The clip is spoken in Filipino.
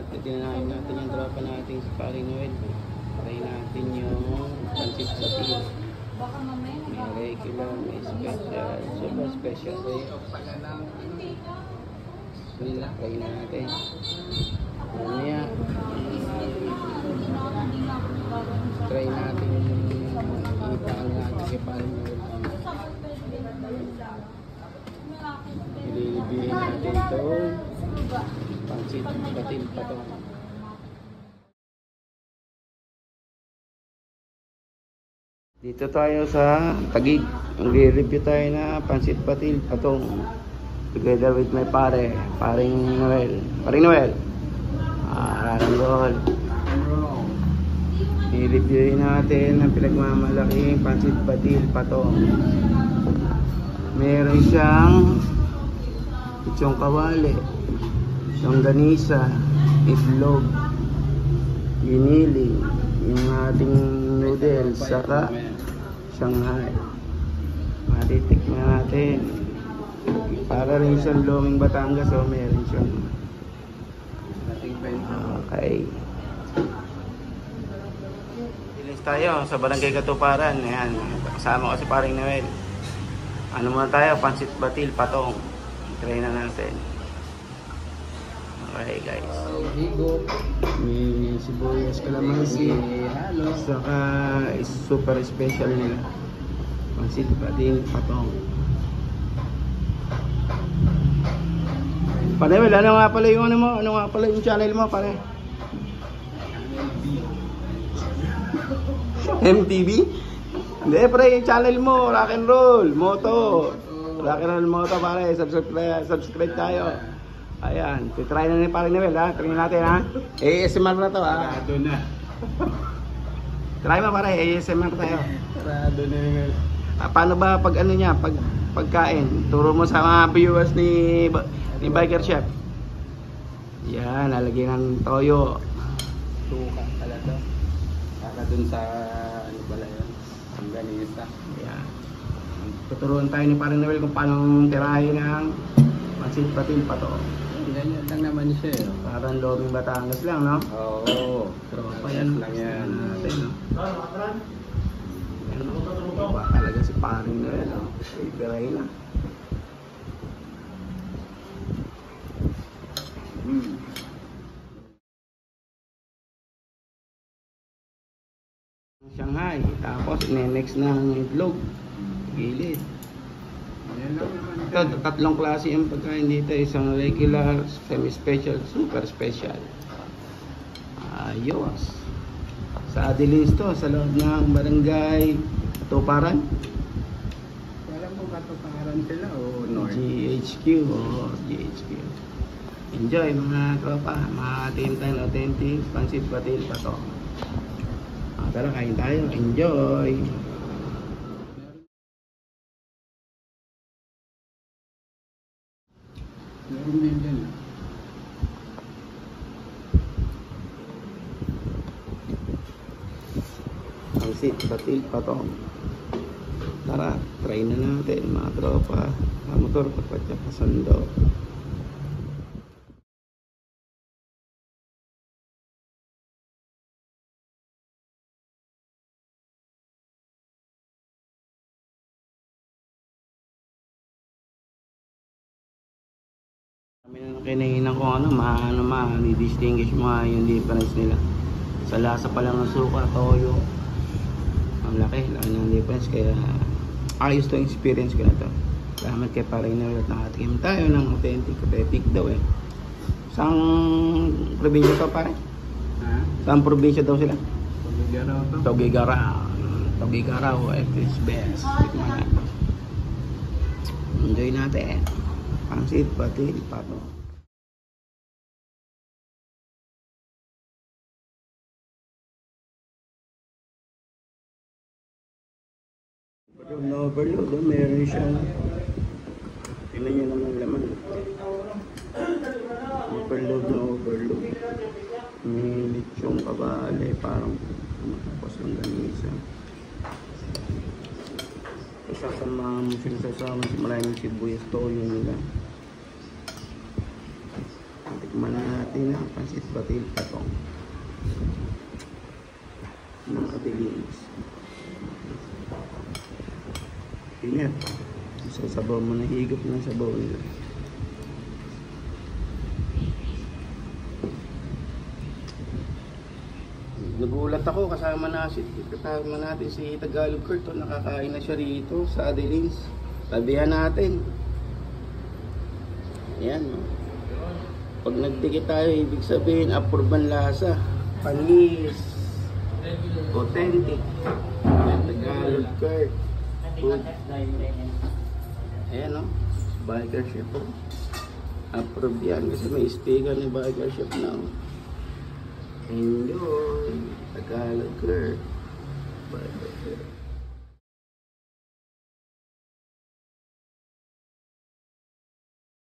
Tinanahin natin yung tropa natin sa Paring Noel. Try natin yung pancit patil. May regular, may special, super special. Nila, try natin. Mamaya, try natin itaan natin kay Paring Noel. Ililibihin natin ito. Pancit patil pa to. Dito tayo sa Taguig. Magre-review tayo na pancit patil patong. Together with my Paring Noel. Paring Noel. Ranggol. I-reviewin natin ang pinagmamalaking pancit patil patong. Meron siyang lechong kawali, longganisa, itlog, giniling, yung ating noodles, saka Shanghai. Matitikman natin. Para rin siyang Luming Batangas, so meron siyang okay. Ilis tayo sa Barangay Katuparan. Ayan, kasama ko si Paring Noel. Ano muna tayo, pancit patil patong. Try na natin. Okay guys. May sibuyas, kalamansi, saka super special nila. Pancit patil patong. Panewel, ano nga pala yung ano mo? Ano nga pala yung channel mo, pare? MTV? Hindi, pre, yung channel mo, rock and roll, moto. Rock and roll moto, pare. Subscribe tayo. Ayan, try na ni Paring Noel, ha? Try natin, ha? ASMR na to, ha? Sarado na. Try mo, pare, ASMR tayo. Sarado na yun. Paano ba pag ano niya, pagkain? Turo mo sa mga viewers ni Biker Chef. Yan, lalagyan ng toyo. Suka pala to. Para dun sa ano pala yun, ang ganita. Yan. Tuturuan tayo ni Paring Noel kung paano tirahin ng pancit patil pa to. Ganyan lang naman siya eh. Parang Luming Batangas lang, no? Oo. Pero pa yan lang yan. Natin, no? Yan, iba talaga si Paring Noel, no? Iberay na. Shanghai, tapos next ng itlog, gilid. Ito, tatlong klase yung pagkain dito, isang regular, semi-special, super special. Ayos. Sa Adelins to, sa loob ng Barangay Katuparan. Alam mo Katuparan sila o North? GHQ, GHQ. Enjoy mga tropa, mga Team 10 authentic, pancit patil pa to. Tara, kain tayo. Enjoy! Meron din dyan. Pancit patil pa to. Tara, try na natin mga tropa. Motor pa pasando. Kami na kinahinan ko distinguish mo yung difference nila. Sa lasa pa lang ng suka, toyo. Ang laki ng difference, kaya ayos to, experience ko na to. Salamat kay Paring Noel at nakatikim tayo ng authentic daw eh. Saan probinsya to, pare? Ha? Saan probinsya daw sila? Tugigaraw to? Tugigaraw, it is best. Enjoy natin. Pancit patil pato. Overload, meron siyang, tingnan nyo naman laman. Overload na overload. May lechong kabale, parang tapos ang ganisa. Sasama mo sila sa maraming sibuyas, toyo nila. Tikman na natin ang pansit batil patong ng kabilis. Ingat. Sa sabaw mo na higop ng sabaw nila. Nagulat ako kasama natin si Tagalog Kurt. Nakakain na siya rito sa Adelines. Tabihan natin. Ayan. No? Pag nagdikit tayo, ibig sabihin, approve ang lasa. Panis. Authentic. Tagalog Kurt. Food. Ayan, no? Biker shop. Oh. Approve yan kasi may sticker ni Biker shop na. Enjoy. Tagalog Kurt. Biker shop.